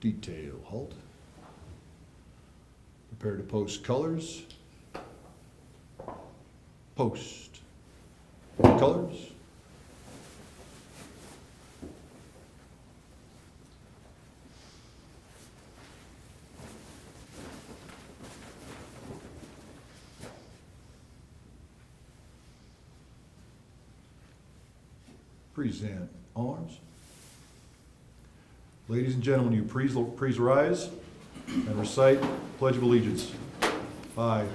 Detail, halt. Prepare to post colors. Post. Colors. Present arms. Ladies and gentlemen, you please rise and recite Pledge of Allegiance. I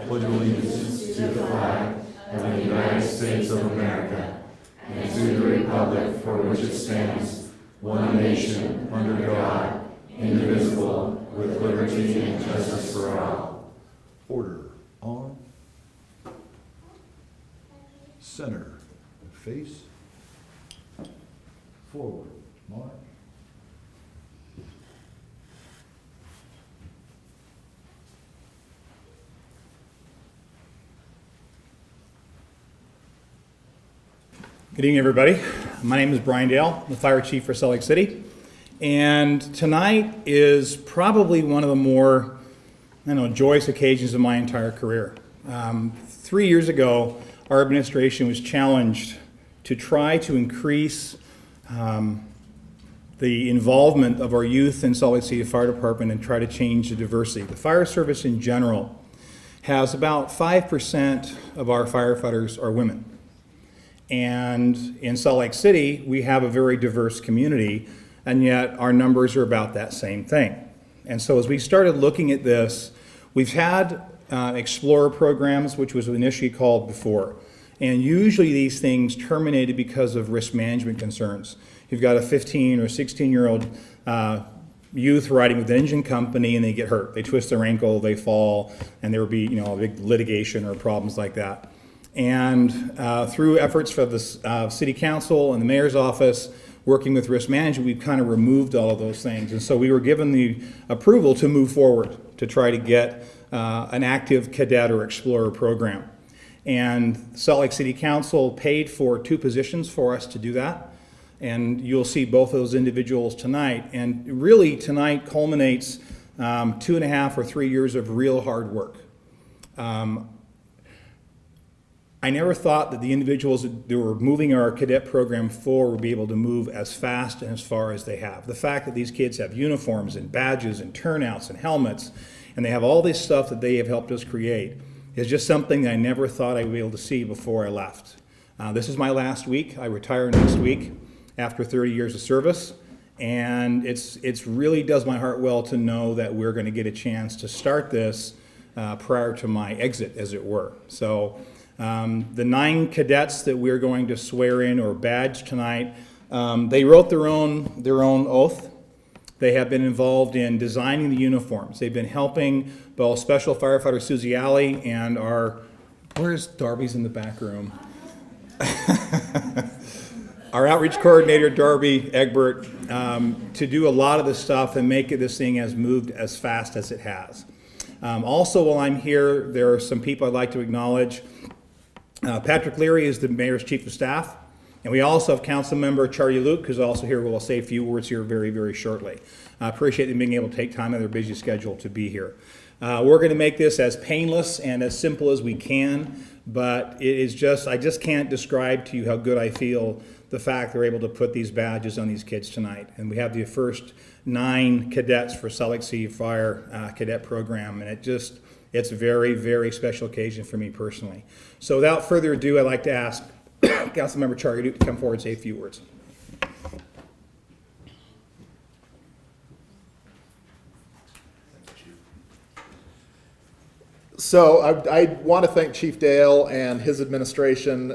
pledge allegiance To the flag of the United States of America and to the republic for which it stands, one nation, under God, indivisible, with liberty and justice for all. Order. Arm. Center. Face. Forward. March. Good evening, everybody. My name is Brian Dale, the fire chief for Salt Lake City. And tonight is probably one of the more, joyous occasions of my entire career. 3 years ago, our administration was challenged to try to increase the involvement of our youth in Salt Lake City Fire Department and try to change the diversity. The fire service in general has about 5% of our firefighters are women. And in Salt Lake City, we have a very diverse community, and yet our numbers are about that same thing. And so as we started looking at this, we've had Explorer programs, which was initially called before. And usually these things terminated because of risk management concerns. You've got a 15 or 16-year-old youth riding with an engine company and they get hurt. They twist their ankle, they fall, and there would be a big litigation or problems like that. And through efforts for the city council and the mayor's office, working with risk management, we've kind of removed all of those things. And so we were given the approval to move forward to try to get an active cadet or explorer program. And Salt Lake City Council paid for 2 positions for us to do that. And you'll see both of those individuals tonight. And really tonight culminates 2.5 or 3 years of real hard work. I never thought that the individuals that were moving our cadet program forward would be able to move as fast and as far as they have. The fact that these kids have uniforms and badges and turnouts and helmets, and they have all this stuff that they have helped us create, is just something that I never thought I would be able to see before I left. This is my last week. I retire next week after 30 years of service, and it's really does my heart well to know that we're going to get a chance to start this prior to my exit, as it were. So. The 9 cadets that we're going to swear in or badge tonight, they wrote their own oath. They have been involved in designing the uniforms. They've been helping both Special Firefighter Susie Alley and where's Darby's in the back room? Our outreach coordinator, Darby Egbert, to do a lot of this stuff and make this thing has moved as fast as it has. Also, while I'm here, there are some people I'd like to acknowledge. Patrick Leary is the mayor's chief of staff, and we also have council member Charlie Luke, who's also here, who will say a few words here very, very shortly. I appreciate them being able to take time out of their busy schedule to be here. We're going to make this as painless and as simple as we can, but it is I just can't describe to you how good I feel the fact they're able to put these badges on these kids tonight. And we have the first 9 cadets for Salt Lake City Fire cadet program, and it's a very, very special occasion for me personally. So without further ado, I'd like to ask Councilmember Charlie Duke to come forward and say a few words. So I want to thank Chief Dale and his administration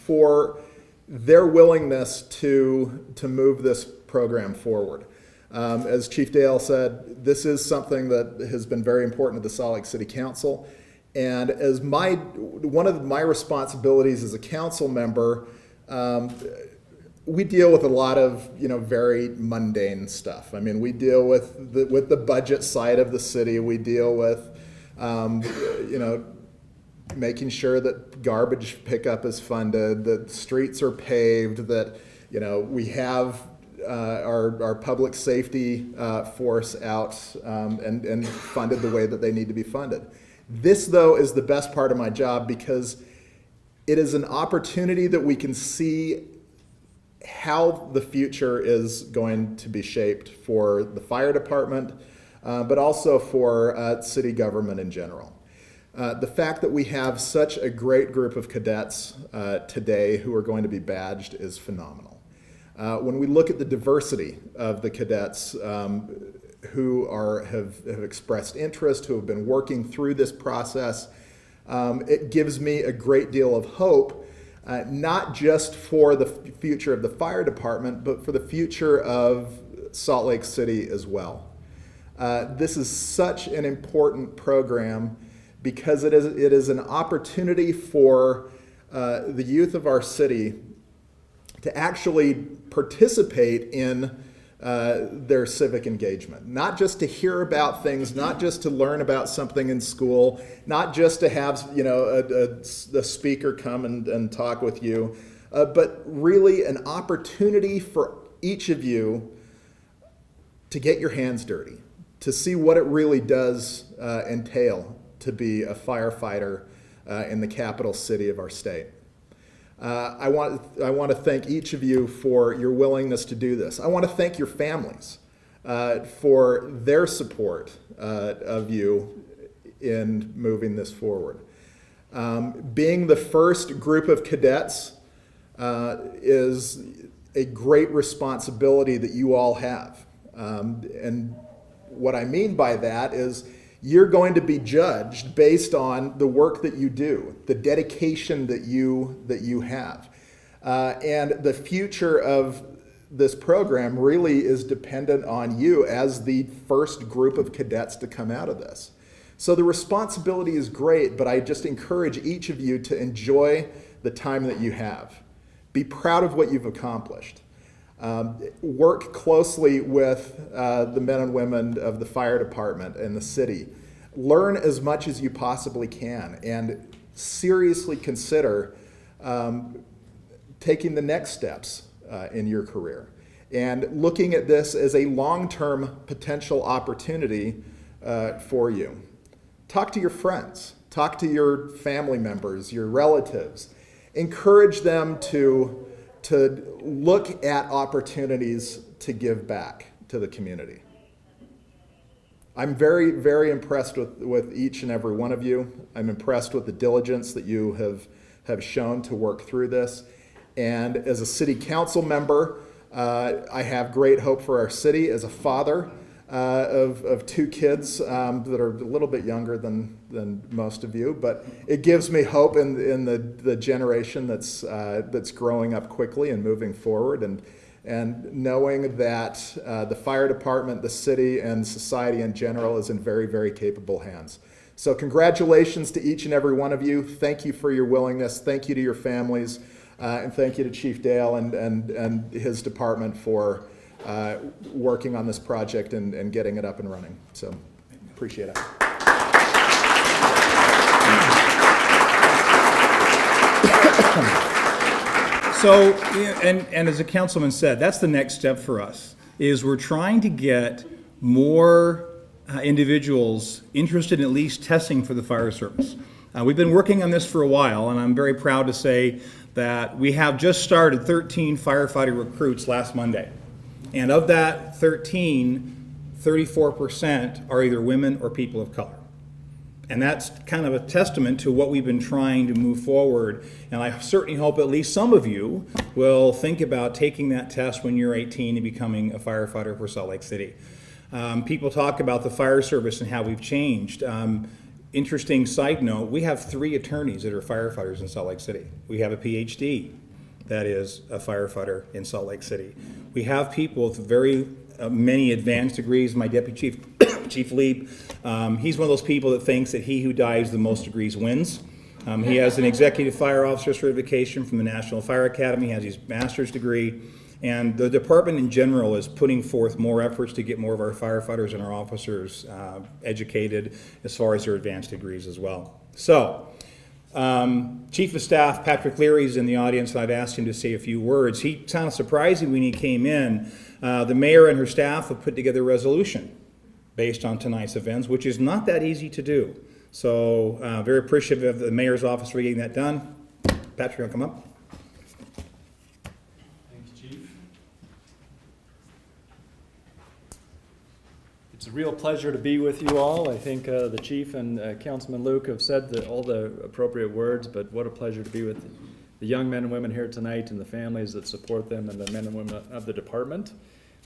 for their willingness to move this program forward. As Chief Dale said, this is something that has been very important to the Salt Lake City Council. And as one of my responsibilities as a council member, we deal with a lot of very mundane stuff. I mean, we deal with the budget side of the city. We deal with making sure that garbage pickup is funded, that streets are paved, that we have our public safety force out and funded the way that they need to be funded. This, though, is the best part of my job because it is an opportunity that we can see how the future is going to be shaped for the fire department, but also for city government in general. The fact that we have such a great group of cadets today who are going to be badged is phenomenal. When we look at the diversity of the cadets who have expressed interest, who have been working through this process, it gives me a great deal of hope, not just for the future of the fire department, but for the future of Salt Lake City as well. This is such an important program because it is an opportunity for the youth of our city to actually participate in their civic engagement, not just to hear about things, not just to learn about something in school, not just to have a speaker come and talk with you, but really an opportunity for each of you to get your hands dirty, to see what it really does entail to be a firefighter in the capital city of our state. I want to thank each of you for your willingness to do this. I want to thank your families for their support of you in moving this forward. Being the first group of cadets is a great responsibility that you all have. And what I mean by that is you're going to be judged based on the work that you do, the dedication that you have. And the future of this program really is dependent on you as the first group of cadets to come out of this. So the responsibility is great, but I just encourage each of you to enjoy the time that you have. Be proud of what you've accomplished. Work closely with the men and women of the fire department and the city. Learn as much as you possibly can and seriously consider taking the next steps in your career and looking at this as a long-term potential opportunity for you. Talk to your friends. Talk to your family members, your relatives. Encourage them to look at opportunities to give back to the community. I'm very, very impressed with each and every one of you. I'm impressed with the diligence that you have shown to work through this. And as a city council member, I have great hope for our city. As a father of two kids that are a little bit younger than most of you, but it gives me hope in the generation that's growing up quickly and moving forward, and knowing that the fire department, the city, and society in general is in very, very capable hands. So congratulations to each and every one of you. Thank you for your willingness. Thank you to your families, and thank you to Chief Dale and his department for working on this project and getting it up and running. So appreciate it. So, and as the councilman said, that's the next step for us, is we're trying to get more individuals interested in at least testing for the fire service. We've been working on this for a while, and I'm very proud to say that we have just started 13 firefighter recruits last Monday. And of that 13, 34% are either women or people of color. And that's kind of a testament to what we've been trying to move forward. And I certainly hope at least some of you will think about taking that test when you're 18 and becoming a firefighter for Salt Lake City. People talk about the fire service and how we've changed. Interesting side note, we have 3 attorneys that are firefighters in Salt Lake City. We have a PhD that is a firefighter in Salt Lake City. We have people with very many advanced degrees. My deputy chief, Chief Leap, he's one of those people that thinks that he who dives the most degrees wins. He has an executive fire officer certification from the National Fire Academy, he has his master's degree, and the department in general is putting forth more efforts to get more of our firefighters and our officers educated as far as their advanced degrees as well. So, Chief of Staff Patrick Leary is in the audience, and I'd asked him to say a few words. He sounded surprising when he came in. The mayor and her staff have put together a resolution based on tonight's events, which is not that easy to do. So very appreciative of the mayor's office for getting that done. Patrick, you'll come up. Thanks, Chief. It's a real pleasure to be with you all. I think the Chief and Councilman Luke have said all the appropriate words, but what a pleasure to be with the young men and women here tonight and the families that support them and the men and women of the department.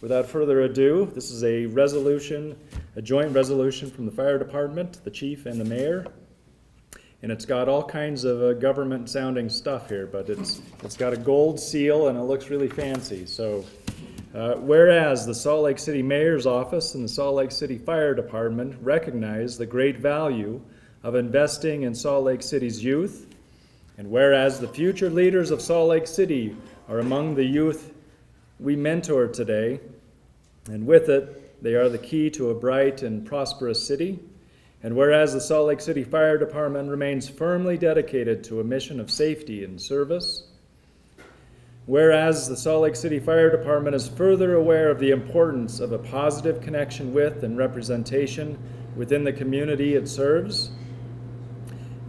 Without further ado, this is a resolution, a joint resolution from the fire department, the chief, and the mayor. And it's got all kinds of government-sounding stuff here, but it's got a gold seal and it looks really fancy. So, whereas the Salt Lake City Mayor's Office and the Salt Lake City Fire Department recognize the great value of investing in Salt Lake City's youth, and whereas the future leaders of Salt Lake City are among the youth we mentor today, and with it, they are the key to a bright and prosperous city. And whereas the Salt Lake City Fire Department remains firmly dedicated to a mission of safety and service, whereas the Salt Lake City Fire Department is further aware of the importance of a positive connection with and representation within the community it serves,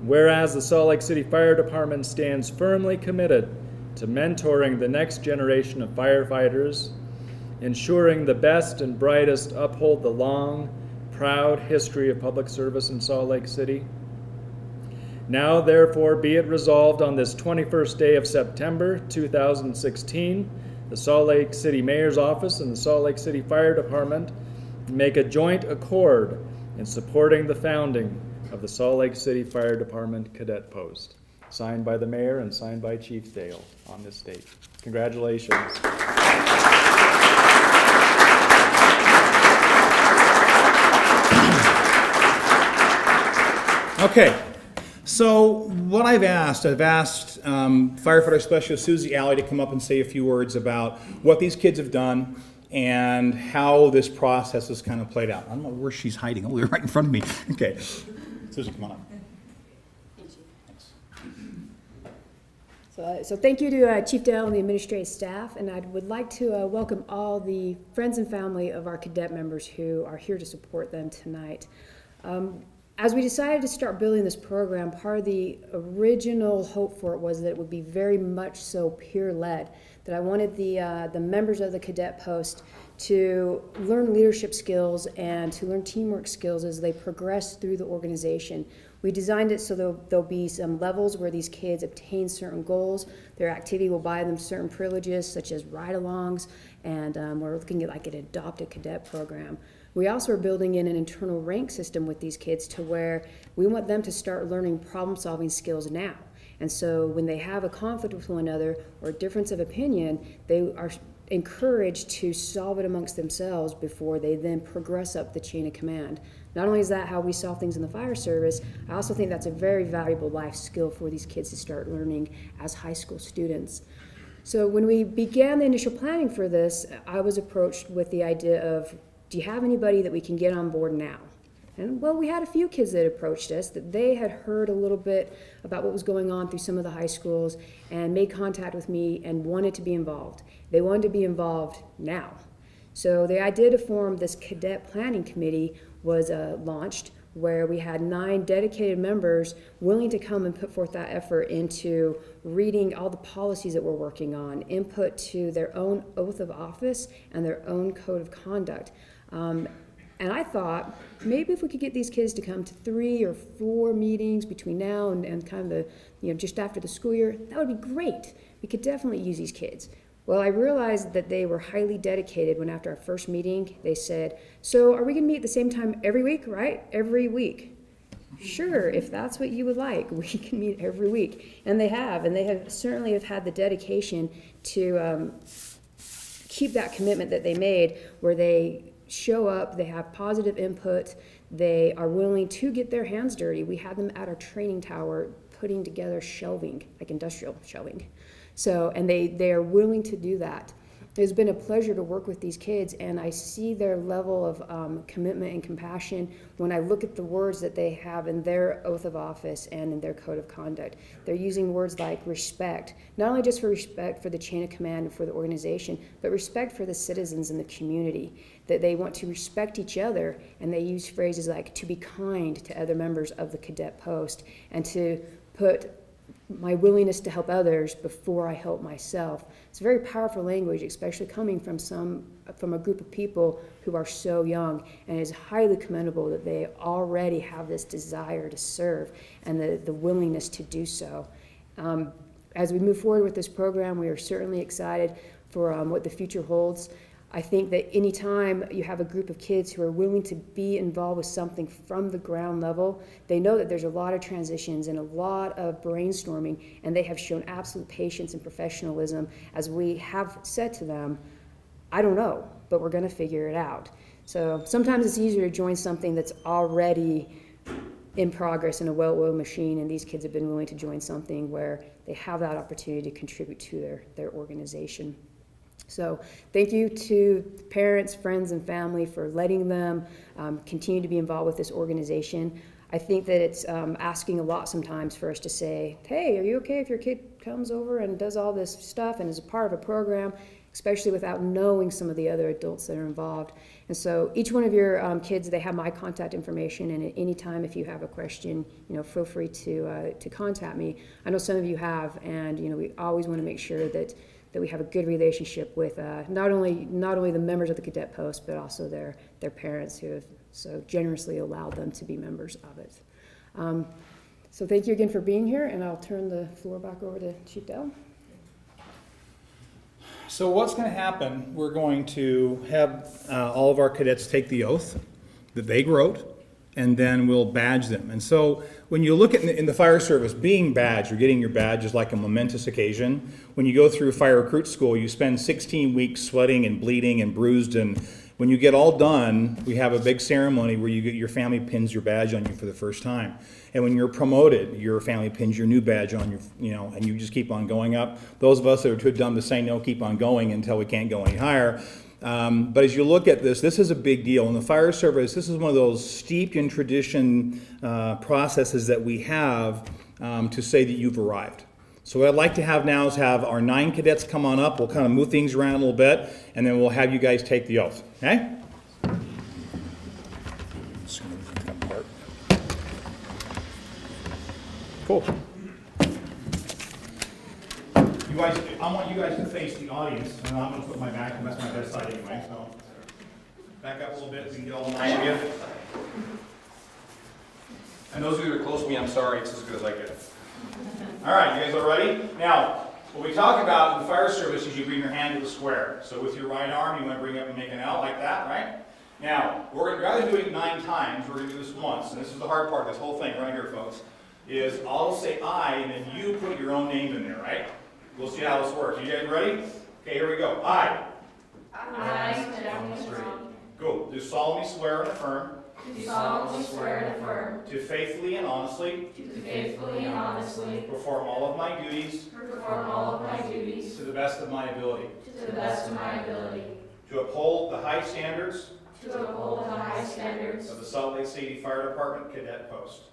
whereas the Salt Lake City Fire Department stands firmly committed to mentoring the next generation of firefighters, ensuring the best and brightest uphold the long, proud history of public service in Salt Lake City. Now, therefore, be it resolved on this 21st day of September 2016, the Salt Lake City Mayor's Office and the Salt Lake City Fire Department make a joint accord in supporting the founding of the Salt Lake City Fire Department Cadet Post. Signed by the mayor and signed by Chief Dale on this date. Congratulations. Okay, so what I've asked Firefighter Specialist Susie Alley to come up and say a few words about what these kids have done and how this process has kind of played out. I don't know where she's hiding. Oh, they're right in front of me. Okay, Susie, come on up. So thank you to Chief Dale and the administrative staff, and I would like to welcome all the friends and family of our cadet members who are here to support them tonight. As we decided to start building this program, part of the original hope for it was that it would be very much so peer-led, that I wanted the members of the Cadet Post to learn leadership skills and to learn teamwork skills as they progress through the organization. We designed it so there'll be some levels where these kids obtain certain goals. Their activity will buy them certain privileges, such as ride-alongs, and we're looking at like an adopted cadet program. We also are building in an internal rank system with these kids to where we want them to start learning problem-solving skills now. And so when they have a conflict with one another or a difference of opinion, they are encouraged to solve it amongst themselves before they then progress up the chain of command. Not only is that how we solve things in the fire service, I also think that's a very valuable life skill for these kids to start learning as high school students. So when we began the initial planning for this, I was approached with the idea of, do you have anybody that we can get on board now? And well, we had a few kids that approached us that they had heard a little bit about what was going on through some of the high schools and made contact with me and wanted to be involved. They wanted to be involved now. So the idea to form this cadet planning committee was launched, where we had 9 dedicated members willing to come and put forth that effort into reading all the policies that we're working on, input to their own oath of office and their own code of conduct. And I thought, maybe if we could get these kids to come to 3 or 4 meetings between now and kind of the, just after the school year, that would be great. We could definitely use these kids. Well, I realized that they were highly dedicated when after our first meeting, they said, so are we gonna meet at the same time every week, right? Every week. Sure, if that's what you would like, we can meet every week. And they have certainly have had the dedication to keep that commitment that they made, where they show up, they have positive input, they are willing to get their hands dirty. We had them at our training tower putting together shelving, like industrial shelving. So, and they are willing to do that. It's been a pleasure to work with these kids, and I see their level of commitment and compassion when I look at the words that they have in their oath of office and in their code of conduct. They're using words like respect, not only just for respect for the chain of command and for the organization, but respect for the citizens in the community, that they want to respect each other, and they use phrases like to be kind to other members of the Cadet Post and to put my willingness to help others before I help myself. It's very powerful language, especially coming from a group of people who are so young, and it is highly commendable that they already have this desire to serve and the willingness to do so. As we move forward with this program, we are certainly excited for what the future holds. I think that anytime you have a group of kids who are willing to be involved with something from the ground level, they know that there's a lot of transitions and a lot of brainstorming, and they have shown absolute patience and professionalism as we have said to them, I don't know, but we're going to figure it out. So sometimes it's easier to join something that's already in progress in a well-oiled machine, and these kids have been willing to join something where they have that opportunity to contribute to their organization. So thank you to parents, friends, and family for letting them continue to be involved with this organization. I think that it's asking a lot sometimes for us to say, hey, are you okay if your kid comes over and does all this stuff and is a part of a program, especially without knowing some of the other adults that are involved. And so each one of your kids, they have my contact information, and at any time if you have a question, feel free to contact me. I know some of you have, and we always want to make sure that we have a good relationship with not only the members of the Cadet Post, but also their parents who have so generously allowed them to be members of it. So thank you again for being here, and I'll turn the floor back over to Chief Dell. So what's going to happen, we're going to have all of our cadets take the oath that they wrote, and then we'll badge them. And so when you look at in the fire service, being badged or getting your badge is like a momentous occasion. When you go through fire recruit school, you spend 16 weeks sweating and bleeding and bruised, and when you get all done, we have a big ceremony where your family pins your badge on you for the first time. And when you're promoted, your family pins your new badge on you, and you just keep on going up. Those of us that are too dumb to say no keep on going until we can't go any higher. But as you look at this is a big deal. In the fire service, this is one of those steeped in tradition processes that we have to say that you've arrived. So what I'd like to have now is have our 9 cadets come on up. We'll kind of move things around a little bit, and then we'll have you guys take the oath. Okay? Cool. You guys, I want you guys to face the audience, and I'm going to put my back, and that's my best side anyway, so. Back up a little bit, so we can get all 9 of you. And those of you that are close to me, I'm sorry, it's as good as I get. All right, you guys are ready? Now, what we talk about in the fire service is you bring your hand to the square. So with your right arm, you want to bring it up and make an L like that, right? Now, rather than doing it 9 times, we're going to do this once. And this is the hard part of this whole thing right here, folks, is I'll say I, and then you put your own name in there, right? We'll see how this works. You guys ready? Okay, here we go. I. Go. Do solemnly swear and affirm. Do solemnly swear and affirm. To faithfully and honestly. Perform all of my duties. To the best of my ability. To uphold the high standards. Of the Salt Lake City Fire Department Cadet Post.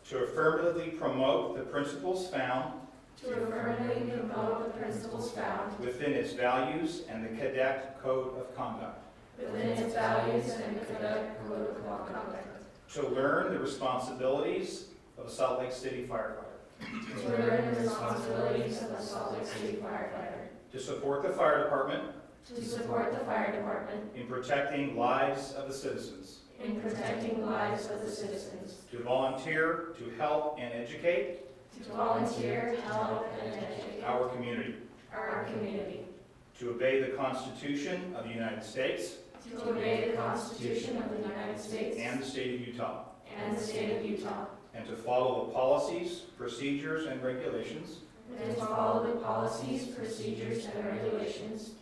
To affirmatively promote the principles found. Within its values and the Cadet Code of Conduct. To learn the responsibilities of a Salt Lake City firefighter. To support the fire department. In protecting lives of the citizens. To volunteer to help and educate. Our community. To obey the Constitution of the United States. And the state of Utah. And to follow the policies, procedures, and regulations.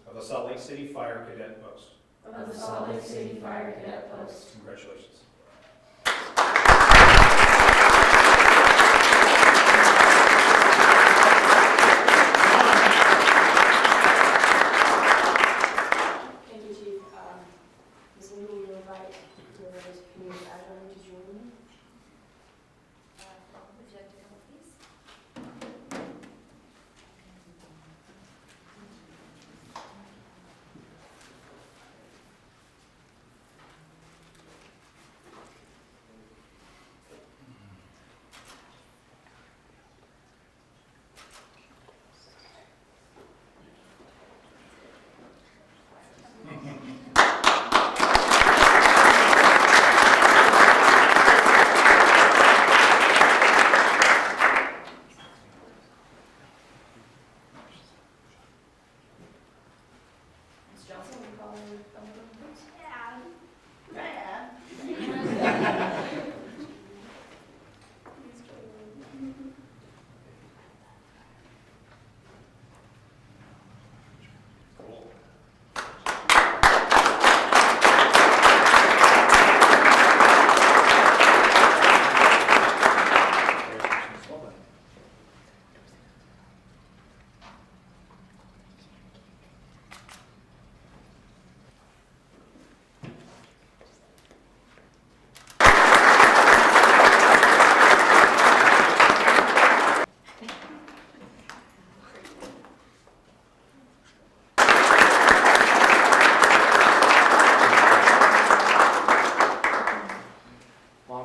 Of the Salt Lake City Fire Cadet Post. Congratulations.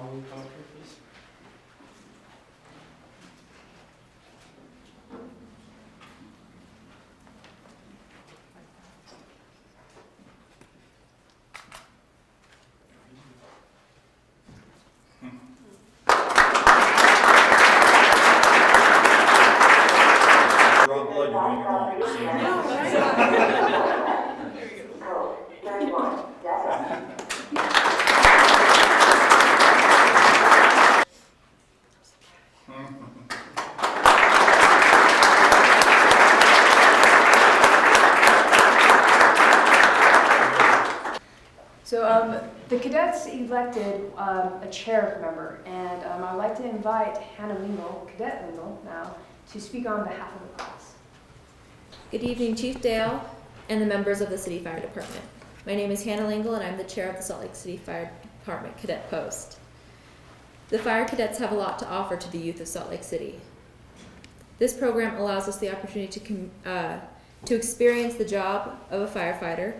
following PowerPoint, please. Draw blood, you're doing it wrong. Code 31, Delta. So the cadets elected a chair member, and I'd like to invite Hannah Lingle, Cadet Lingle now, to speak on behalf of the class. Good evening, Chief Dale and the members of the City Fire Department. My name is Hannah Lingle, and I'm the chair of the Salt Lake City Fire Department Cadet Post. The fire cadets have a lot to offer to the youth of Salt Lake City. This program allows us the opportunity to experience the job of a firefighter,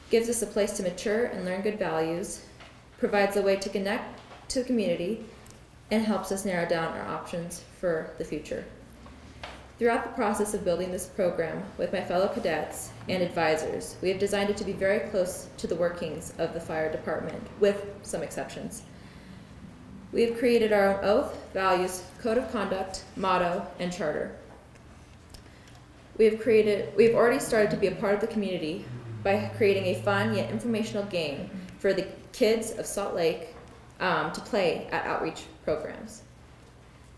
gives us a place to mature and learn good values, provides a way to connect to the community, and helps us narrow down our options for the future. Throughout the process of building this program with my fellow cadets and advisors, we have designed it to be very close to the workings of the fire department, with some exceptions. We have created our own oath, values, code of conduct, motto, and charter. We have already started to be a part of the community by creating a fun yet informational game for the kids of Salt Lake to play at outreach programs.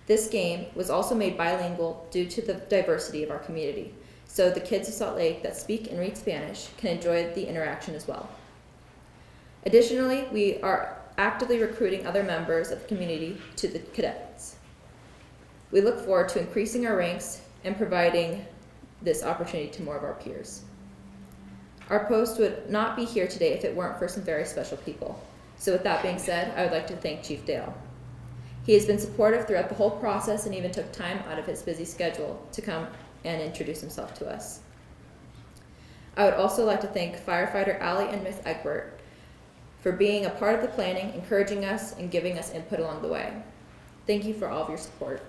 This game was also made bilingual due to the diversity of our community, so the kids of Salt Lake that speak and read Spanish can enjoy the interaction as well. Additionally, we are actively recruiting other members of the community to the cadets. We look forward to increasing our ranks and providing this opportunity to more of our peers. Our post would not be here today if it weren't for some very special people. So with that being said, I would like to thank Chief Dale. He has been supportive throughout the whole process and even took time out of his busy schedule to come and introduce himself to us. I would also like to thank firefighter Allie and Miss Egbert for being a part of the planning, encouraging us, and giving us input along the way. Thank you for all of your support.